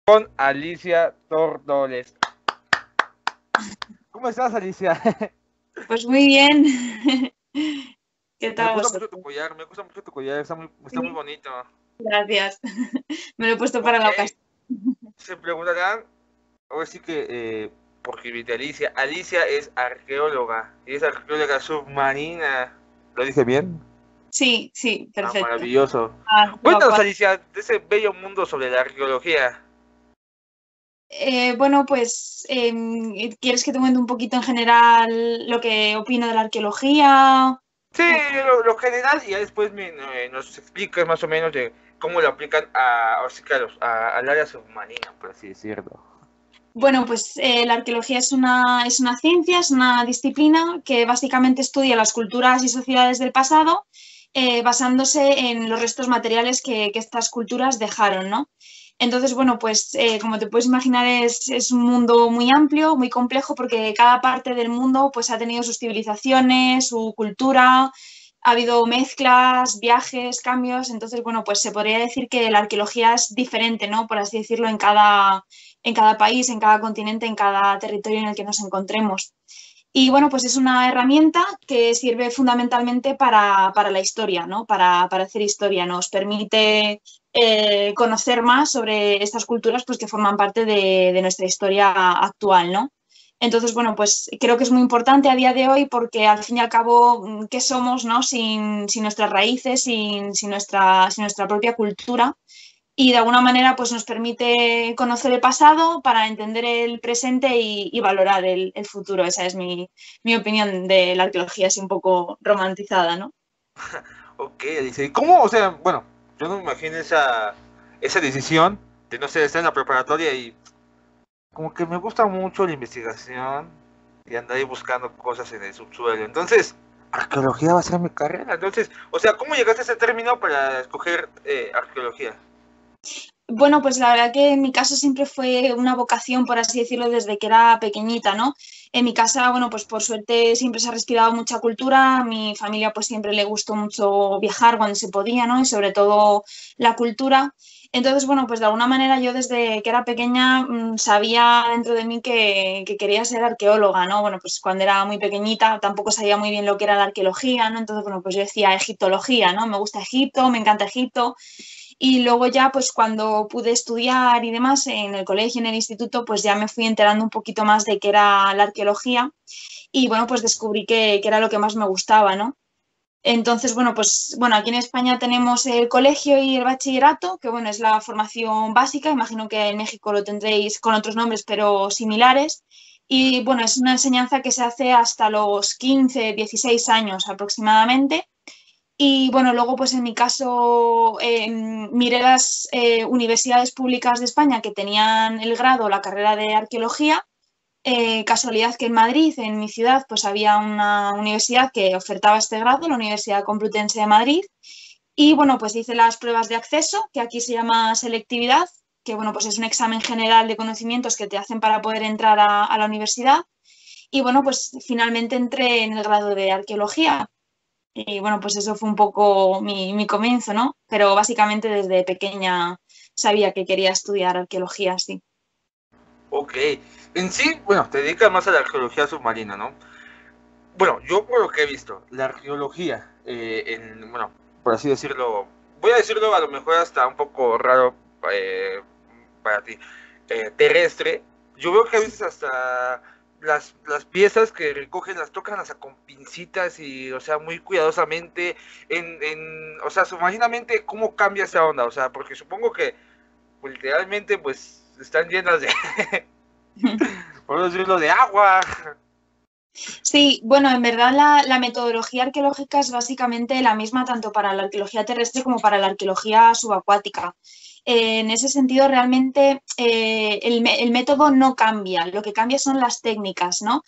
Con Alicia Tordoles. ¿Cómo estás, Alicia? Pues muy bien. ¿Qué Me tal gusta mucho vosotros? tu collar, está muy Sí, bonito. gracias. Me lo he puesto para Ok, la ocasión. se preguntarán, ahora sí que, porque invité a Alicia. Alicia es arqueóloga, y es arqueóloga submarina. ¿Lo dije bien? Sí, sí, Ah, perfecto. maravilloso. Cuéntanos, Subacuático. Alicia, de ese bello mundo sobre la arqueología. Bueno, pues, ¿quieres que te cuente un poquito en general lo que opino de la arqueología? Sí, O- lo general, y ya después nos explicas más o menos de cómo lo aplican ahora sí que al área submarina, por así decirlo. Bueno, pues la arqueología es una ciencia, es una disciplina que básicamente estudia las culturas y sociedades del pasado, basándose en los restos materiales que estas culturas dejaron, ¿no? Entonces, bueno, pues como te puedes imaginar es un mundo muy amplio, muy complejo, porque cada parte del mundo pues ha tenido sus civilizaciones, su cultura, ha habido mezclas, viajes, cambios. Entonces, bueno, pues se podría decir que la arqueología es diferente, ¿no? Por así decirlo, en cada país, en cada continente, en cada territorio en el que nos encontremos. Y bueno, pues es una herramienta que sirve fundamentalmente para la historia, ¿no? Para hacer historia. Nos permite conocer más sobre estas culturas pues, que forman parte de nuestra historia actual, ¿no? Entonces, bueno, pues creo que es muy importante a día de hoy porque al fin y al cabo, ¿qué somos, no? Sin nuestras raíces, sin nuestra propia cultura y de alguna manera pues nos permite conocer el pasado para entender el presente y valorar el futuro. Esa es mi opinión de la arqueología, así un poco romantizada, ¿no? Ok, dice, ¿y cómo? O sea, bueno, yo no me imagino esa decisión de, no sé, estar en la preparatoria y como que me gusta mucho la investigación y andar ahí buscando cosas en el subsuelo. Entonces, arqueología va a ser mi carrera. Entonces, o sea, ¿cómo llegaste a ese término para escoger arqueología? Bueno, pues la verdad que en mi caso siempre fue una vocación, por así decirlo, desde que era pequeñita, ¿no? En mi casa, bueno, pues por suerte siempre se ha respirado mucha cultura, a mi familia pues siempre le gustó mucho viajar cuando se podía, ¿no? Y sobre todo la cultura. Entonces, bueno, pues de alguna manera yo desde que era pequeña sabía dentro de mí que quería ser arqueóloga, ¿no? Bueno, pues cuando era muy pequeñita tampoco sabía muy bien lo que era la arqueología, ¿no? Entonces, bueno, pues yo decía egiptología, ¿no? Me gusta Egipto, me encanta Egipto. Y luego ya, pues cuando pude estudiar y demás en el colegio, en el instituto, pues ya me fui enterando un poquito más de qué era la arqueología y bueno, pues descubrí que era lo que más me gustaba, ¿no? Entonces, bueno, pues bueno, aquí en España tenemos el colegio y el bachillerato, que bueno, es la formación básica, imagino que en México lo tendréis con otros nombres, pero similares. Y bueno, es una enseñanza que se hace hasta los 15, 16 años aproximadamente. Y bueno, luego pues en mi caso miré las universidades públicas de España que tenían el grado, la carrera de arqueología. Casualidad que en Madrid, en mi ciudad, pues había una universidad que ofertaba este grado, la Universidad Complutense de Madrid. Y bueno, pues hice las pruebas de acceso, que aquí se llama selectividad, que bueno, pues es un examen general de conocimientos que te hacen para poder entrar a la universidad. Y bueno, pues finalmente entré en el grado de arqueología. Y bueno, pues eso fue un poco mi comienzo, ¿no? Pero básicamente desde pequeña sabía que quería estudiar arqueología, sí. Ok, en sí, bueno, te dedicas más a la arqueología submarina, ¿no? Bueno, yo por lo que he visto, la arqueología, bueno, por así decirlo, voy a decirlo a lo mejor hasta un poco raro eh, para ti, terrestre, yo veo que a veces hasta las piezas que recogen las tocan hasta con pincitas y, o sea, muy cuidadosamente, o sea, submarinamente, ¿cómo cambia esa onda? O sea, porque supongo que pues, literalmente, pues, están llenas de, por decirlo, de agua. Sí, bueno, en verdad la metodología arqueológica es básicamente la misma tanto para la arqueología terrestre como para la arqueología subacuática. En ese sentido, realmente el método no cambia, lo que cambia son las técnicas, ¿no?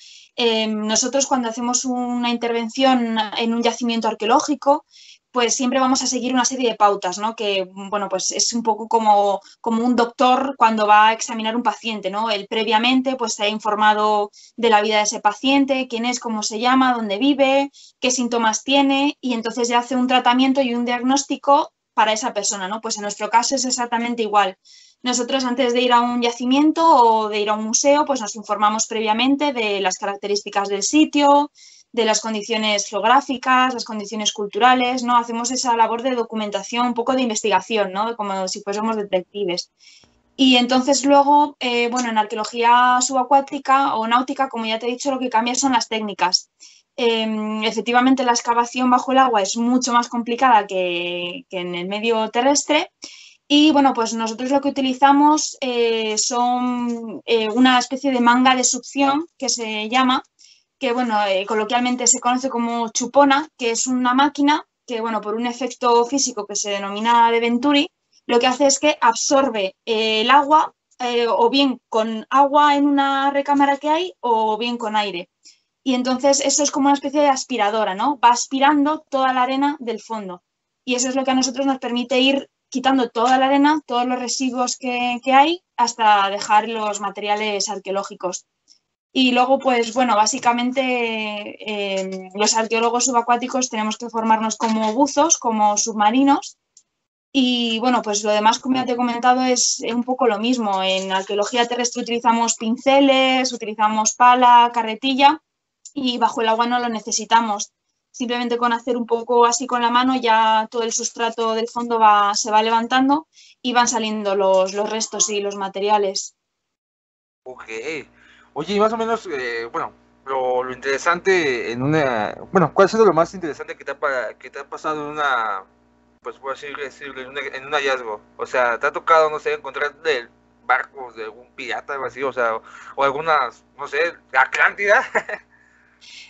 Nosotros cuando hacemos una intervención en un yacimiento arqueológico, pues siempre vamos a seguir una serie de pautas, ¿no? Que, bueno, pues es un poco como un doctor cuando va a examinar un paciente, ¿no? Él previamente pues se ha informado de la vida de ese paciente, quién es, cómo se llama, dónde vive, qué síntomas tiene, y entonces ya hace un tratamiento y un diagnóstico para esa persona, ¿no? Pues en nuestro caso es exactamente igual. Nosotros antes de ir a un yacimiento o de ir a un museo, pues nos informamos previamente de las características del sitio, de las condiciones geográficas, las condiciones culturales, ¿no? Hacemos esa labor de documentación, un poco de investigación, ¿no? Como si fuésemos detectives. Y entonces luego, bueno, en arqueología subacuática o náutica, como ya te he dicho, lo que cambia son las técnicas. Efectivamente, la excavación bajo el agua es mucho más complicada que en el medio terrestre. Y bueno, pues nosotros lo que utilizamos son una especie de manga de succión que se llama, que bueno, coloquialmente se conoce como chupona, que es una máquina que, bueno, por un efecto físico que se denomina de Venturi, lo que hace es que absorbe el agua, o bien con agua en una recámara que hay, o bien con aire. Y entonces eso es como una especie de aspiradora, ¿no? Va aspirando toda la arena del fondo. Y eso es lo que a nosotros nos permite ir quitando toda la arena, todos los residuos que hay, hasta dejar los materiales arqueológicos. Y luego, pues bueno, básicamente los arqueólogos subacuáticos tenemos que formarnos como buzos, como submarinos. Y bueno, pues lo demás, como ya te he comentado, es un poco lo mismo. En arqueología terrestre utilizamos pinceles, utilizamos pala, carretilla, y bajo el agua no lo necesitamos. Simplemente con hacer un poco así con la mano ya todo el sustrato del fondo se va levantando y van saliendo los restos y los materiales. Ok. Oye, y más o menos, bueno, lo interesante en una... Bueno, ¿cuál ha sido lo más interesante que te ha pasado en una... Pues por así decirlo, en un hallazgo? O sea, ¿te ha tocado, no sé, encontrar barcos de algún pirata o así? O sea, o algunas, no sé, Atlántida.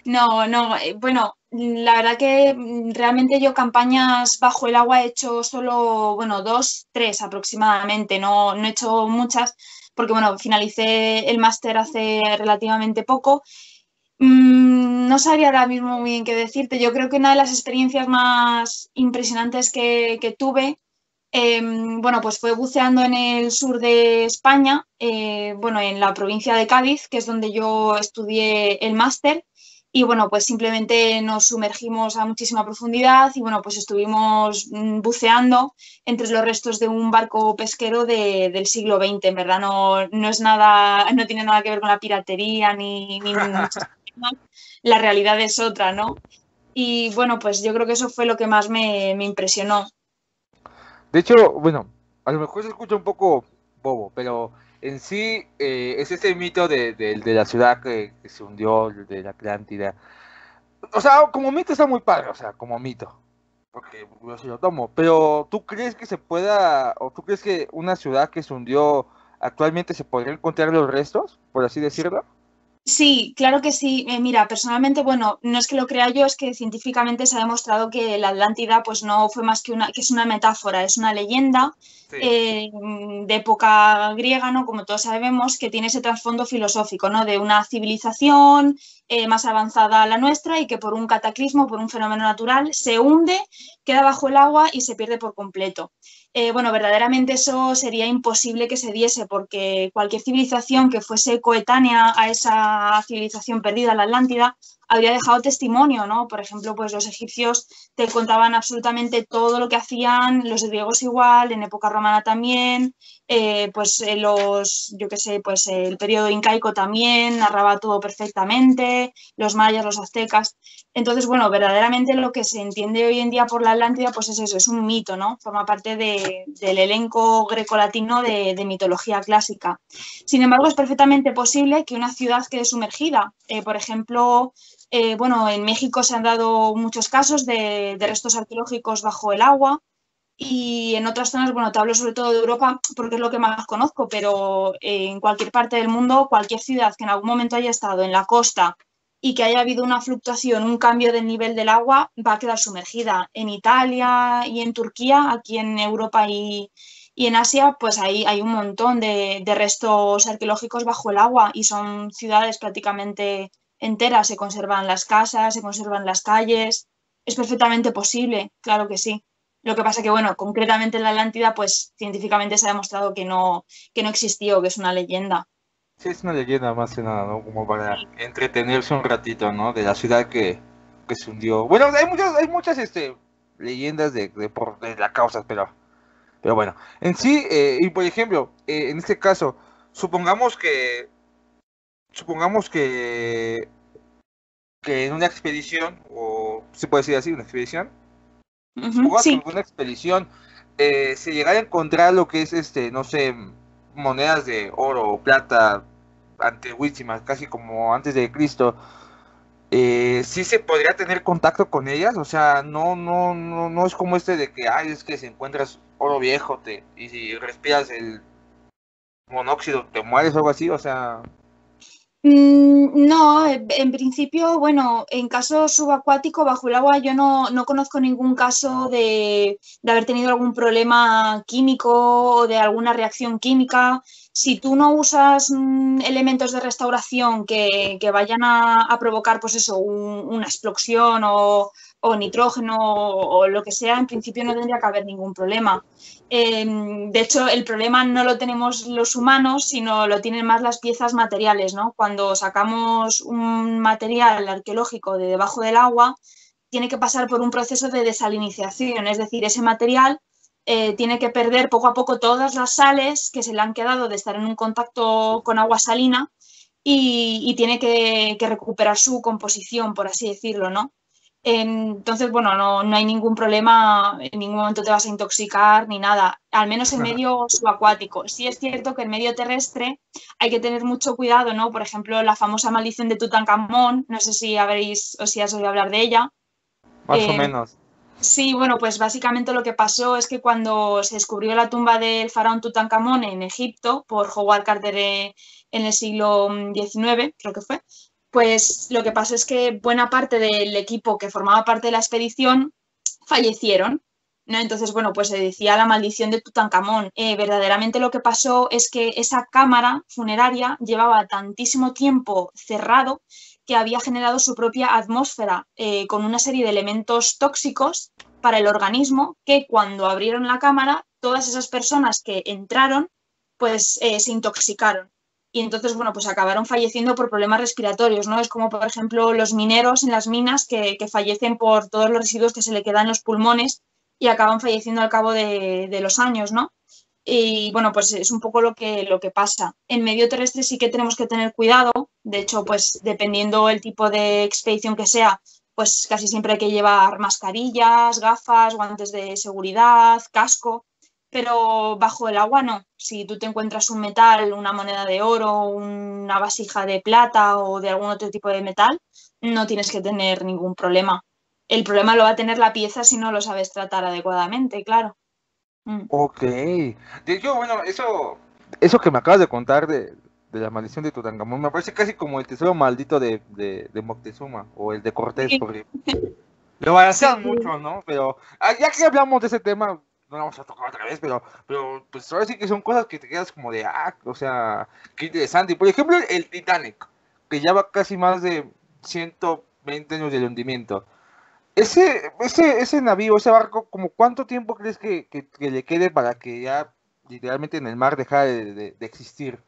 No, no, bueno, la verdad que realmente yo campañas bajo el agua he hecho solo, bueno, 2, 3 aproximadamente, no he hecho muchas porque, bueno, finalicé el máster hace relativamente poco. No sabría ahora mismo muy bien qué decirte. Yo creo que una de las experiencias más impresionantes que tuve, bueno, pues fue buceando en el sur de España, bueno, en la provincia de Cádiz, que es donde yo estudié el máster. Y bueno, pues simplemente nos sumergimos a muchísima profundidad y bueno, pues estuvimos buceando entre los restos de un barco pesquero del siglo XX. En verdad no es nada, no tiene nada que ver con la piratería ni muchísimo más. La realidad es otra, ¿no? Y bueno, pues yo creo que eso fue lo que más me impresionó. De hecho, bueno, a lo mejor se escucha un poco bobo, pero en sí es ese mito de la ciudad que se hundió, de la Atlántida. O sea, como mito está muy padre, o sea, como mito, porque yo sí lo tomo. Pero ¿tú crees que se pueda, o tú crees que una ciudad que se hundió actualmente se podría encontrar los restos, por así decirlo? Sí, claro que sí. Mira, personalmente, bueno, no es que lo crea yo, es que científicamente se ha demostrado que la Atlántida pues no fue más que es una metáfora, es una leyenda Sí. de época griega, ¿no? Como todos sabemos, que tiene ese trasfondo filosófico, ¿no? De una civilización más avanzada a la nuestra y que por un cataclismo, por un fenómeno natural, se hunde, queda bajo el agua y se pierde por completo. Bueno, verdaderamente eso sería imposible que se diese porque cualquier civilización que fuese coetánea a esa civilización perdida, la Atlántida, habría dejado testimonio, ¿no? Por ejemplo, pues los egipcios te contaban absolutamente todo lo que hacían, los griegos igual, en época romana también, yo qué sé, pues el periodo incaico también narraba todo perfectamente, los mayas, los aztecas. Entonces, bueno, verdaderamente lo que se entiende hoy en día por la Atlántida, pues es eso, es un mito, ¿no? Forma parte del elenco grecolatino de mitología clásica. Sin embargo, es perfectamente posible que una ciudad quede sumergida. Por ejemplo, bueno, en México se han dado muchos casos de restos arqueológicos bajo el agua y en otras zonas, bueno, te hablo sobre todo de Europa porque es lo que más conozco, pero en cualquier parte del mundo, cualquier ciudad que en algún momento haya estado en la costa y que haya habido una fluctuación, un cambio del nivel del agua, va a quedar sumergida. En Italia y en Turquía, aquí en Europa y en Asia, pues ahí hay un montón de restos arqueológicos bajo el agua y son ciudades prácticamente enteras. Se conservan las casas, se conservan las calles. es perfectamente posible, claro que sí. Lo que pasa que, bueno, concretamente en la Atlántida, pues científicamente se ha demostrado que no existió, que es una leyenda. Sí, es una leyenda más que nada, ¿no? Como para entretenerse un ratito, ¿no? De la ciudad que se hundió. Bueno, hay muchas leyendas de la causa, pero bueno. En sí, y por ejemplo, en este caso, supongamos que, supongamos que en una expedición, o se puede decir así, una expedición, Ujú, supongamos que en sí. una expedición se llegara a encontrar lo que es, no sé, monedas de oro o plata antiguísimas, casi como antes de Cristo, sí se podría tener contacto con ellas, o sea, no es como de que, ay, es que si encuentras oro viejo y si respiras el monóxido te mueres o algo así, o sea, No, en principio, bueno, en caso subacuático, bajo el agua, yo no conozco ningún caso de haber tenido algún problema químico o de alguna reacción química. Si tú no usas elementos de restauración que vayan a provocar, pues eso, una explosión o nitrógeno o lo que sea, en principio no tendría que haber ningún problema. De hecho, el problema no lo tenemos los humanos, sino lo tienen más las piezas materiales, ¿no? Cuando sacamos un material arqueológico de debajo del agua, tiene que pasar por un proceso de desalinización, es decir, ese material tiene que perder poco a poco todas las sales que se le han quedado de estar en un contacto con agua salina y tiene que recuperar su composición, por así decirlo, ¿no? Entonces, bueno, no hay ningún problema, en ningún momento te vas a intoxicar ni nada, al menos en medio subacuático. Sí es cierto que en medio terrestre hay que tener mucho cuidado, ¿no? Por ejemplo, la famosa maldición de Tutankamón, no sé si habréis o si has oído hablar de ella. más o Eh, menos. sí, bueno, pues básicamente lo que pasó es que cuando se descubrió la tumba del faraón Tutankamón en Egipto por Howard Carter en el siglo XIX, creo que fue, pues lo que pasó es que buena parte del equipo que formaba parte de la expedición fallecieron, ¿no? Entonces, bueno, pues se decía la maldición de Tutankamón. Verdaderamente lo que pasó es que esa cámara funeraria llevaba tantísimo tiempo cerrado que había generado su propia atmósfera con una serie de elementos tóxicos para el organismo que cuando abrieron la cámara, todas esas personas que entraron, pues se intoxicaron. Y entonces, bueno, pues acabaron falleciendo por problemas respiratorios, ¿no? Es como, por ejemplo, los mineros en las minas que fallecen por todos los residuos que se le quedan en los pulmones y acaban falleciendo al cabo de los años, ¿no? Y bueno, pues es un poco lo que pasa. En medio terrestre sí que tenemos que tener cuidado. De hecho, pues dependiendo el tipo de expedición que sea, pues casi siempre hay que llevar mascarillas, gafas, guantes de seguridad, casco, pero bajo el agua no. Si tú te encuentras un metal, una moneda de oro, una vasija de plata o de algún otro tipo de metal, no tienes que tener ningún problema. El problema lo va a tener la pieza si no lo sabes tratar adecuadamente, claro. Mm. Ok. De hecho, bueno, eso que me acabas de contar de la maldición de Tutankamón, me parece casi como el tesoro maldito de Moctezuma, o el de Cortés, Sí, porque lo balancean sí. mucho, ¿no? Pero ya que hablamos de ese tema, no lo vamos a tocar otra vez, pero pues ahora sí que son cosas que te quedas como de, o sea, qué interesante. Y por ejemplo, el Titanic, que ya va casi más de 120 años del hundimiento. Ese navío, ese barco, ¿como cuánto tiempo crees que le quede para que ya literalmente en el mar deje de existir?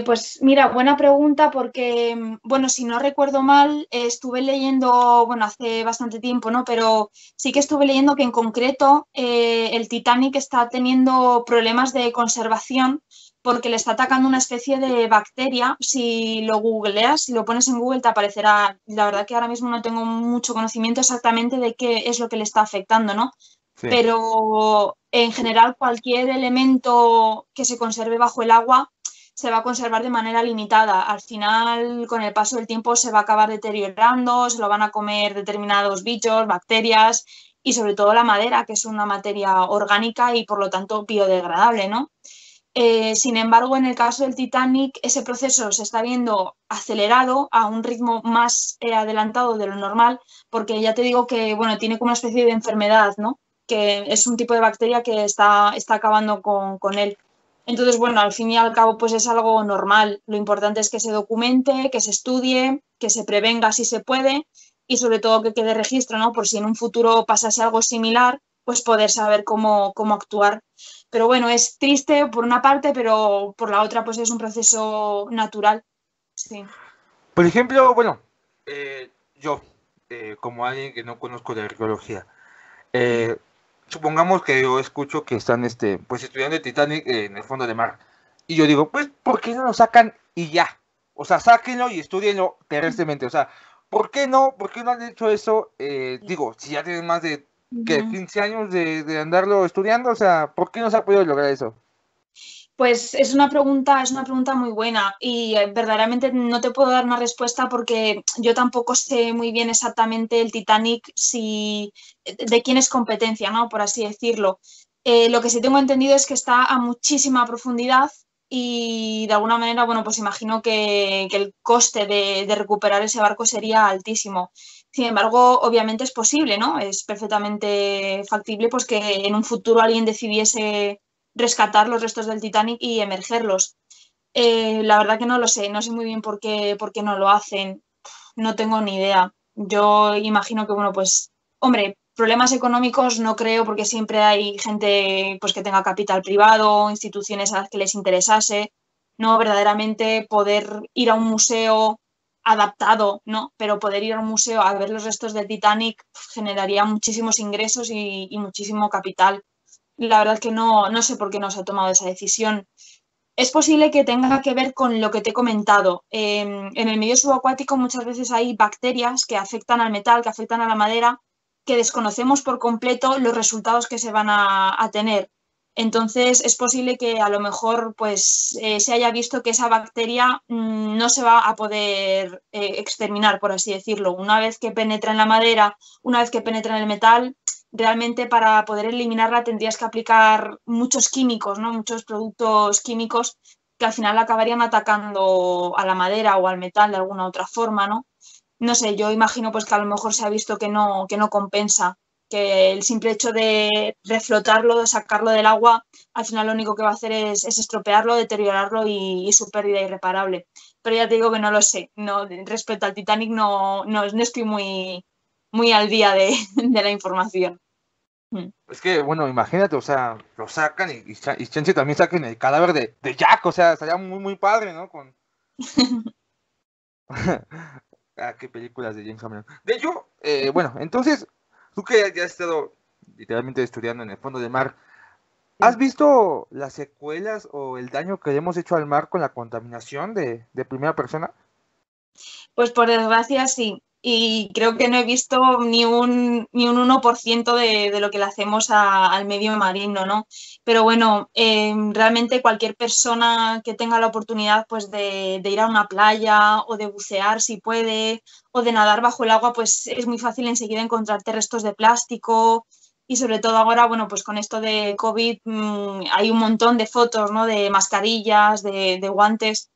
Pues mira, buena pregunta porque, bueno, si no recuerdo mal, estuve leyendo, bueno, hace bastante tiempo, ¿no? Pero sí que estuve leyendo que en concreto el Titanic está teniendo problemas de conservación porque le está atacando una especie de bacteria. Si lo googleas, si lo pones en Google, te aparecerá. La verdad que ahora mismo no tengo mucho conocimiento exactamente de qué es lo que le está afectando, ¿no? Sí. Pero en general cualquier elemento que se conserve bajo el agua se va a conservar de manera limitada. Al final, con el paso del tiempo, se va a acabar deteriorando, se lo van a comer determinados bichos, bacterias y sobre todo la madera, que es una materia orgánica y por lo tanto biodegradable, ¿no? Sin embargo, en el caso del Titanic, ese proceso se está viendo acelerado a un ritmo más adelantado de lo normal, porque ya te digo que, bueno, tiene como una especie de enfermedad, ¿no? Que es un tipo de bacteria que está acabando con él. Entonces, bueno, al fin y al cabo, pues es algo normal. Lo importante es que se documente, que se estudie, que se prevenga si se puede y sobre todo que quede registro, ¿no? Por si en un futuro pasase algo similar, pues poder saber cómo actuar. Pero bueno, es triste por una parte, pero por la otra pues es un proceso natural. Sí. Por ejemplo, bueno, yo, como alguien que no conozco de arqueología, eh, supongamos que yo escucho que están pues estudiando el Titanic en el fondo del mar. Y yo digo, pues, ¿por qué no lo sacan y ya? O sea, sáquenlo y estudienlo terrestremente. O sea, ¿por qué no? ¿Por qué no han hecho eso? Digo, si ya tienen más de ¿qué? 15 años de andarlo estudiando, o sea, ¿por qué no se ha podido lograr eso? Pues es una pregunta muy buena y verdaderamente no te puedo dar una respuesta porque yo tampoco sé muy bien exactamente el Titanic de quién es competencia, ¿no? Por así decirlo. Lo que sí tengo entendido es que está a muchísima profundidad y de alguna manera, bueno, pues imagino que el coste de recuperar ese barco sería altísimo. Sin embargo, obviamente es posible, ¿no? Es perfectamente factible pues que en un futuro alguien decidiese rescatar los restos del Titanic y emergerlos. La verdad que no lo sé, no sé muy bien por qué no lo hacen, no tengo ni idea. Yo imagino que, bueno, pues, hombre, problemas económicos no creo porque siempre hay gente pues, que tenga capital privado, instituciones a las que les interesase, no verdaderamente poder ir a un museo adaptado, ¿no? Pero poder ir a un museo a ver los restos del Titanic generaría muchísimos ingresos y muchísimo capital. La verdad que no sé por qué no se ha tomado esa decisión. Es posible que tenga que ver con lo que te he comentado. En el medio subacuático muchas veces hay bacterias que afectan al metal, que afectan a la madera, que desconocemos por completo los resultados que se van a tener. Entonces es posible que a lo mejor pues, se haya visto que esa bacteria no se va a poder exterminar, por así decirlo. Una vez que penetra en la madera, una vez que penetra en el metal, realmente para poder eliminarla tendrías que aplicar muchos químicos, ¿no? Muchos productos químicos que al final acabarían atacando a la madera o al metal de alguna otra forma, ¿no? No sé, yo imagino pues que a lo mejor se ha visto que no compensa, que el simple hecho de reflotarlo, de sacarlo del agua, al final lo único que va a hacer es estropearlo, deteriorarlo y su pérdida irreparable. Pero ya te digo que no lo sé. No, respecto al Titanic no estoy muy al día de la información. Es que, bueno, imagínate, o sea, lo sacan y chance también saquen el cadáver de Jack, o sea, estaría muy, muy padre, ¿no? Qué películas de James Cameron. De hecho, bueno, entonces, tú que ya has estado literalmente estudiando en el fondo del mar, ¿has visto las secuelas o el daño que le hemos hecho al mar con la contaminación de primera persona? Pues por desgracia sí. Y creo que no he visto ni un 1% de lo que le hacemos al medio marino, ¿no? Pero bueno, realmente cualquier persona que tenga la oportunidad pues de ir a una playa o de bucear si puede, o de nadar bajo el agua, pues es muy fácil enseguida encontrarte restos de plástico. Y sobre todo ahora, bueno, pues con esto de COVID hay un montón de fotos, ¿no? De mascarillas, de guantes.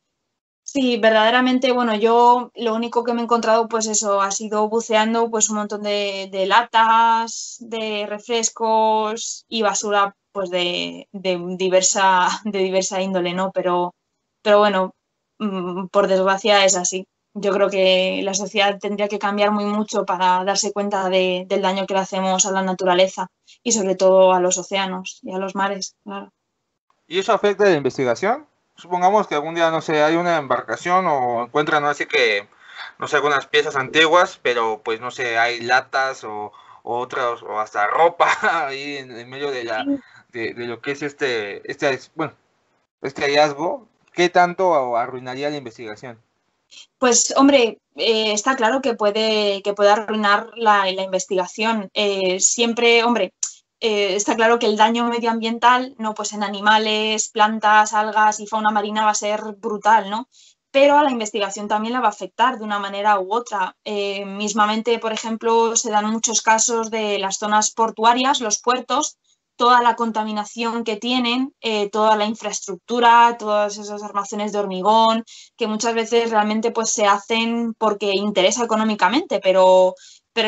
Sí, verdaderamente, bueno, yo lo único que me he encontrado, pues eso, ha sido buceando, pues un montón de latas, de refrescos y basura, pues de diversa índole, ¿no? Pero bueno, por desgracia es así. Yo creo que la sociedad tendría que cambiar muy mucho para darse cuenta del daño que le hacemos a la naturaleza y sobre todo a los océanos y a los mares, claro. ¿Y eso afecta a la investigación? Supongamos que algún día, no sé, hay una embarcación o encuentran, no sé, que, no sé, algunas piezas antiguas, pero pues, no sé, hay latas o otras, o hasta ropa ahí en medio de lo que es bueno, este hallazgo. ¿Qué tanto arruinaría la investigación? Pues hombre, está claro que puede arruinar la investigación. Siempre, hombre, está claro que el daño medioambiental, no, pues en animales, plantas, algas y fauna marina va a ser brutal, ¿no? Pero a la investigación también la va a afectar de una manera u otra. Mismamente, por ejemplo, se dan muchos casos de las zonas portuarias, los puertos, toda la contaminación que tienen, toda la infraestructura, todos esos armazones de hormigón, que muchas veces realmente pues se hacen porque interesa económicamente, pero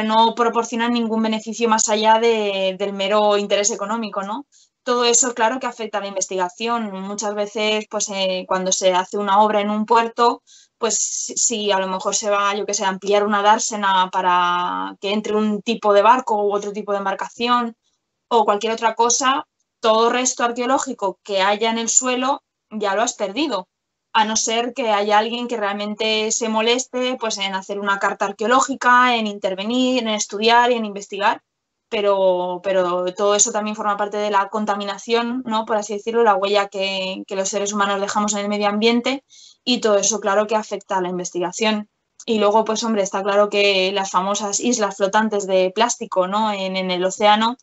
no proporcionan ningún beneficio más allá del mero interés económico, ¿no? Todo eso, claro que afecta a la investigación. Muchas veces, pues cuando se hace una obra en un puerto, pues si a lo mejor se va, yo que sé, a ampliar una dársena para que entre un tipo de barco u otro tipo de embarcación o cualquier otra cosa, todo resto arqueológico que haya en el suelo ya lo has perdido, a no ser que haya alguien que realmente se moleste pues, en hacer una carta arqueológica, en intervenir, en estudiar y en investigar. Pero todo eso también forma parte de la contaminación, ¿no? Por así decirlo, la huella que los seres humanos dejamos en el medio ambiente y todo eso, claro, que afecta a la investigación. Y luego, pues hombre, está claro que las famosas islas flotantes de plástico, ¿no? En el océano,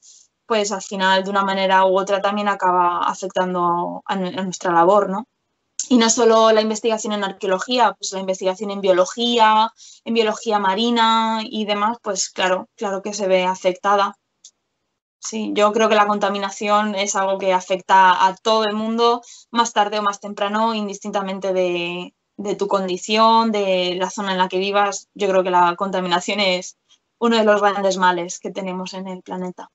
pues al final, de una manera u otra, también acaba afectando a nuestra labor, ¿no? Y no solo la investigación en arqueología, pues la investigación en biología marina y demás, pues claro, claro que se ve afectada. Sí, yo creo que la contaminación es algo que afecta a todo el mundo más tarde o más temprano, indistintamente de tu condición, de la zona en la que vivas. Yo creo que la contaminación es uno de los grandes males que tenemos en el planeta.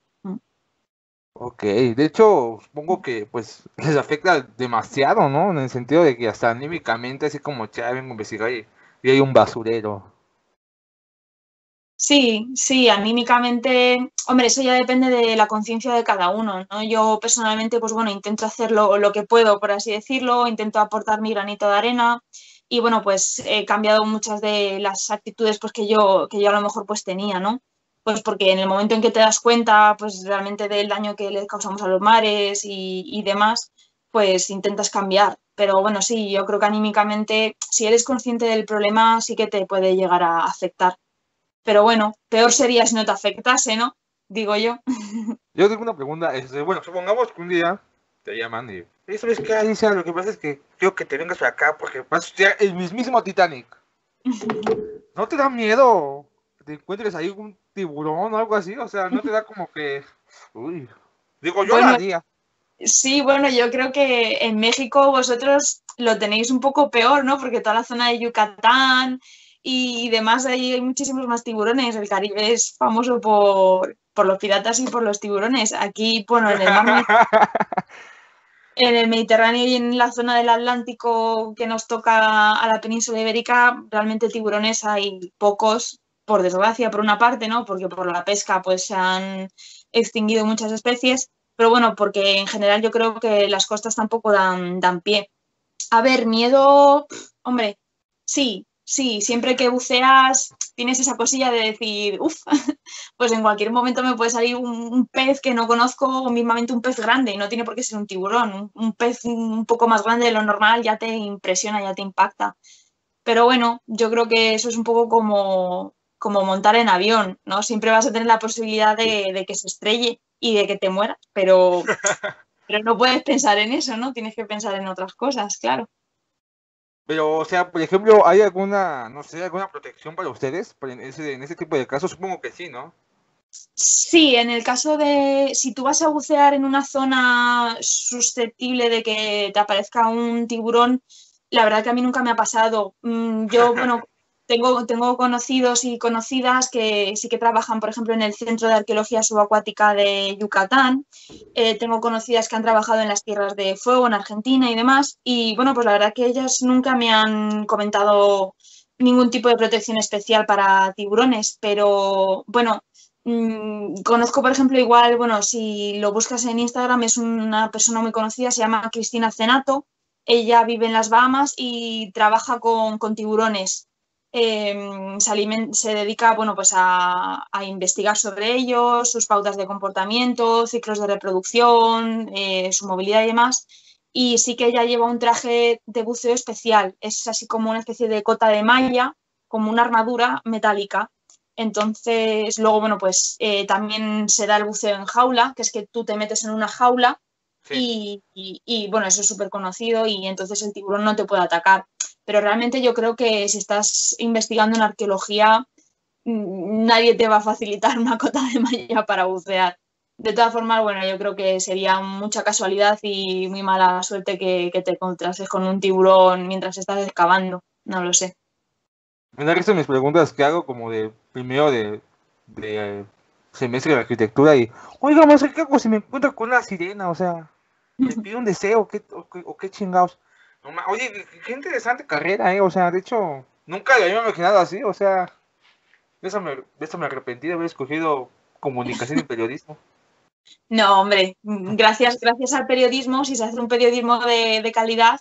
Ok, de hecho, supongo que pues les afecta demasiado, ¿no? En el sentido de que hasta anímicamente, así como ya vengo a investigar y hay un basurero. Sí, sí, anímicamente, hombre, eso ya depende de la conciencia de cada uno, ¿no? Yo personalmente, pues bueno, intento hacer lo que puedo, por así decirlo, intento aportar mi granito de arena y bueno, pues he cambiado muchas de las actitudes pues que yo a lo mejor pues tenía, ¿no? Pues porque en el momento en que te das cuenta pues realmente del daño que le causamos a los mares y demás, pues intentas cambiar. Pero bueno, sí, yo creo que anímicamente, si eres consciente del problema, sí que te puede llegar a afectar. Pero bueno, peor sería si no te afectase, ¿no? Digo yo. Yo tengo una pregunta, bueno, supongamos que un día te llaman y, "Oye, ¿sabes qué, Alicia? Lo que pasa es que quiero que te vengas para acá porque vas a estudiar el mismísimo Titanic. ¿No te da miedo que te encuentres ahí un tiburón o algo así? O sea, ¿no te da como que, uy, digo, yo lo Bueno, haría. sí, bueno, yo creo que en México vosotros lo tenéis un poco peor, ¿no? Porque toda la zona de Yucatán y demás, ahí hay muchísimos más tiburones. El Caribe es famoso por los piratas y por los tiburones. Aquí, bueno, en el Mediterráneo y en la zona del Atlántico que nos toca a la península ibérica, realmente tiburones hay pocos, por desgracia, por una parte, ¿no? Porque por la pesca pues se han extinguido muchas especies, pero bueno, porque en general yo creo que las costas tampoco dan pie. A ver, miedo, hombre, sí, sí, siempre que buceas tienes esa cosilla de decir, uff, pues en cualquier momento me puede salir un pez que no conozco o mismamente un pez grande, y no tiene por qué ser un tiburón, un pez un poco más grande de lo normal ya te impresiona, ya te impacta. Pero bueno, yo creo que eso es un poco como montar en avión, ¿no? Siempre vas a tener la posibilidad de que se estrelle y de que te mueras, pero no puedes pensar en eso, ¿no? Tienes que pensar en otras cosas, claro. Pero, o sea, por ejemplo, ¿hay alguna, no sé, alguna protección para ustedes en ese tipo de casos? Supongo que sí, ¿no? Sí, en el caso de si tú vas a bucear en una zona susceptible de que te aparezca un tiburón, la verdad que a mí nunca me ha pasado. Yo, bueno, tengo conocidos y conocidas que sí que trabajan, por ejemplo, en el Centro de Arqueología Subacuática de Yucatán. Tengo conocidas que han trabajado en las Tierras de Fuego, en Argentina y demás. Y bueno, pues la verdad que ellas nunca me han comentado ningún tipo de protección especial para tiburones, pero bueno. Conozco, por ejemplo, igual, bueno, si lo buscas en Instagram, es una persona muy conocida, se llama Cristina Cenato. Ella vive en las Bahamas y trabaja con tiburones. Se dedica, bueno, pues a investigar sobre ellos, sus pautas de comportamiento, ciclos de reproducción, su movilidad y demás. Y sí que ella lleva un traje de buceo especial. Es así como una especie de cota de malla, como una armadura metálica. Entonces, luego, bueno, pues también se da el buceo en jaula, que es que tú te metes en una jaula Sí. bueno, eso es súper conocido y entonces el tiburón no te puede atacar. Pero realmente yo creo que si estás investigando en arqueología, nadie te va a facilitar una cota de malla para bucear. De todas formas, bueno, yo creo que sería mucha casualidad y muy mala suerte que te encontrases con un tiburón mientras estás excavando. No lo sé. Me da risa mis preguntas que hago como de primero de semestre de arquitectura y, oiga, ¿qué hago si me encuentro con una sirena? O sea, ¿me pide un deseo o qué chingados? Oye, qué interesante carrera, o sea, de hecho, nunca lo había imaginado así, o sea, de eso me arrepentí de haber escogido comunicación y periodismo. No, hombre, gracias al periodismo, si se hace un periodismo de calidad,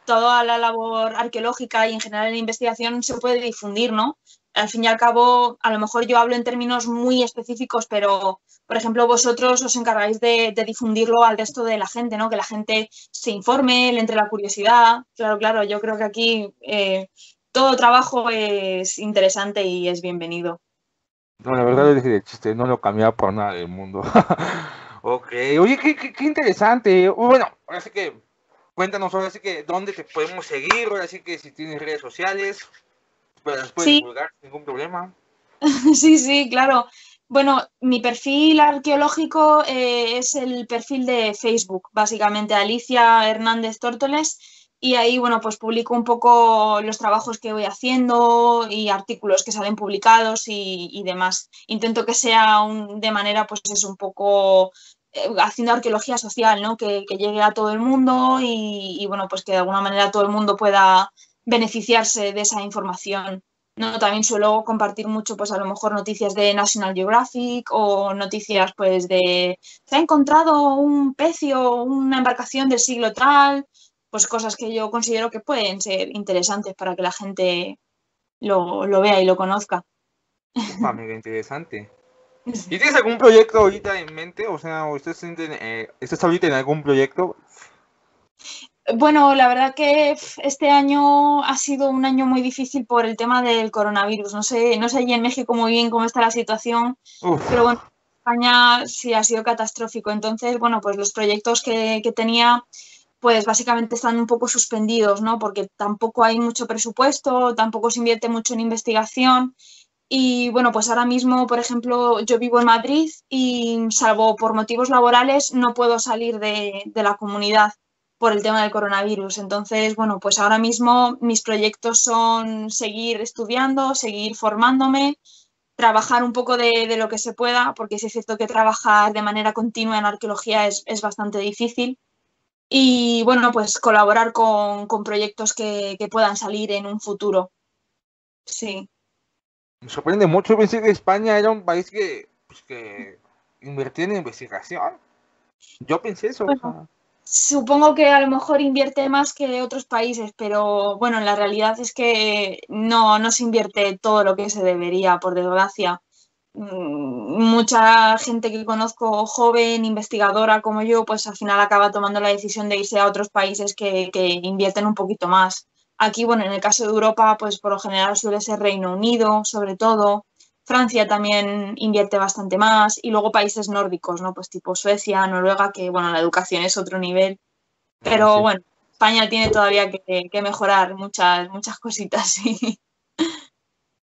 toda la labor arqueológica y en general en investigación se puede difundir, ¿no? Al fin y al cabo, a lo mejor yo hablo en términos muy específicos, pero, por ejemplo, vosotros os encargáis de difundirlo al resto de la gente, ¿no? Que la gente se informe, le entre la curiosidad. Claro, claro, yo creo que aquí todo trabajo es interesante y es bienvenido. No, la verdad lo dije de chiste, no lo cambiaba por nada del mundo. Ok, oye, qué interesante. Bueno, ahora sí que, cuéntanos ahora sí que dónde te podemos seguir, ahora sí que si tienes redes sociales, pero las puedes Sí, divulgar sin ningún problema. sí, sí, claro. Bueno, mi perfil arqueológico es el perfil de Facebook, básicamente Alicia Hernández Tórtoles, y ahí, bueno, pues publico un poco los trabajos que voy haciendo y artículos que salen publicados y demás. Intento que sea de manera, pues es un poco haciendo arqueología social, ¿no? Que llegue a todo el mundo bueno, pues que de alguna manera todo el mundo pueda beneficiarse de esa información. No, también suelo compartir mucho, pues a lo mejor noticias de National Geographic o noticias, pues de se ha encontrado un pecio, una embarcación del siglo tal, pues cosas que yo considero que pueden ser interesantes para que la gente lo vea y lo conozca. Ufa, mega interesante. ¿Y tienes algún proyecto ahorita en mente? O sea, ¿o estás ahorita en algún proyecto? Bueno, la verdad que este año ha sido un año muy difícil por el tema del coronavirus. No sé allí en México muy bien cómo está la situación, Uf, pero bueno, España sí ha sido catastrófico. Entonces, bueno, pues los proyectos que tenía, pues básicamente están un poco suspendidos, ¿no? Porque tampoco hay mucho presupuesto, tampoco se invierte mucho en investigación. Y bueno, pues ahora mismo, por ejemplo, yo vivo en Madrid y salvo por motivos laborales no puedo salir de la comunidad por el tema del coronavirus. Entonces, bueno, pues ahora mismo mis proyectos son seguir estudiando, seguir formándome, trabajar un poco de lo que se pueda, porque sí es cierto que trabajar de manera continua en arqueología es bastante difícil. Y bueno, pues colaborar con proyectos que puedan salir en un futuro. Sí. me sorprende mucho. Pensé que España era un país que invertía en investigación. Yo pensé eso, o Bueno, sea. supongo que a lo mejor invierte más que otros países, pero bueno, la realidad es que no se invierte todo lo que se debería, por desgracia. Mucha gente que conozco joven, investigadora como yo, pues al final acaba tomando la decisión de irse a otros países que invierten un poquito más. Aquí, bueno, en el caso de Europa, pues por lo general suele ser Reino Unido, sobre todo. Francia también invierte bastante más. Y luego países nórdicos, ¿no? Pues tipo Suecia, Noruega, que bueno, la educación es otro nivel. Pero Sí. bueno, España tiene todavía que mejorar muchas cositas, sí.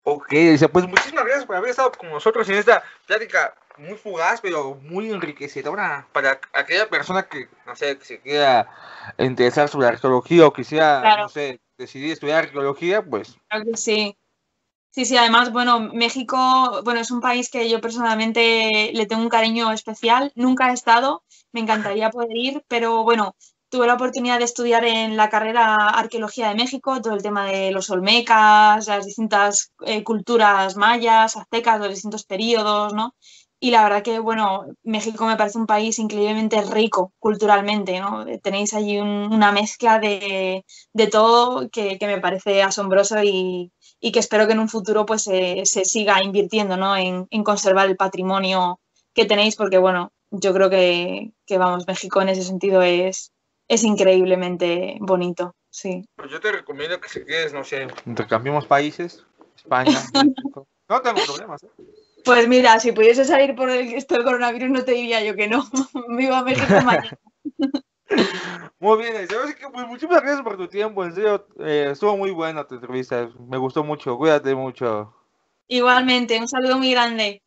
Ok, dice, pues muchísimas gracias por haber estado con nosotros en esta plática muy fugaz, pero muy enriquecedora para aquella persona que, no sé, que se quiera interesar sobre arqueología o quisiera, no Claro, sé, decidir estudiar arqueología, pues. claro que sí. Sí, sí, además, bueno, México, bueno, es un país que yo personalmente le tengo un cariño especial. Nunca he estado, me encantaría poder ir, pero bueno, tuve la oportunidad de estudiar en la carrera Arqueología de México, todo el tema de los olmecas, las distintas culturas mayas, aztecas, los distintos periodos, ¿no? Y la verdad que, bueno, México me parece un país increíblemente rico culturalmente, ¿no? Tenéis allí una mezcla de todo que me parece asombroso y que espero que en un futuro pues se siga invirtiendo, ¿no? en conservar el patrimonio que tenéis, porque bueno, yo creo que vamos, México en ese sentido es increíblemente bonito, sí. Pues yo te recomiendo que si quieres, no sé, intercambiemos países, España, México. No tengo problemas, ¿eh? Pues mira, si pudiese salir por esto del coronavirus no te diría yo que no. Viva México mañana. Muy bien, ¿sabes qué? Pues muchísimas gracias por tu tiempo, en serio, estuvo muy buena tu entrevista, me gustó mucho, cuídate mucho. Igualmente, un saludo muy grande.